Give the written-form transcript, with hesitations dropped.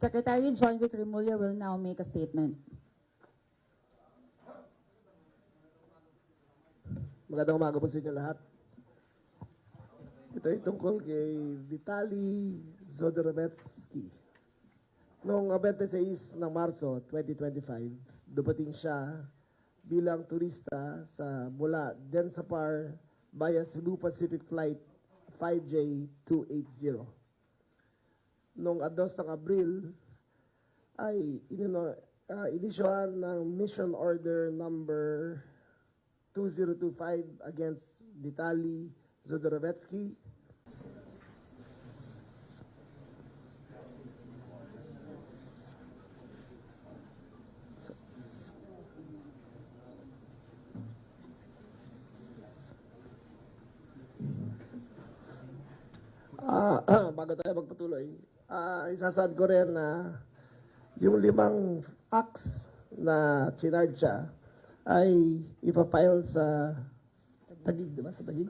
Secretary John Vic Remulla will now make a statement. Magandang umaga po sa inyo lahat. Ito ay tungkol kay Vitaly Zodorovetsky. Noong 26 ng Marso 2025, dumating siya bilang turista mula Densapar via Cebu Pacific Flight 5J280. Noong 2 ng Abril ay inisyohan ng Mission Order number 2025 against Vitaly Zodorovetsky. Bago tayo magpatuloy, isasad ko rin na yung 5 acts na chinarge siya ay ipapile sa Taguig, di ba? Sa Taguig?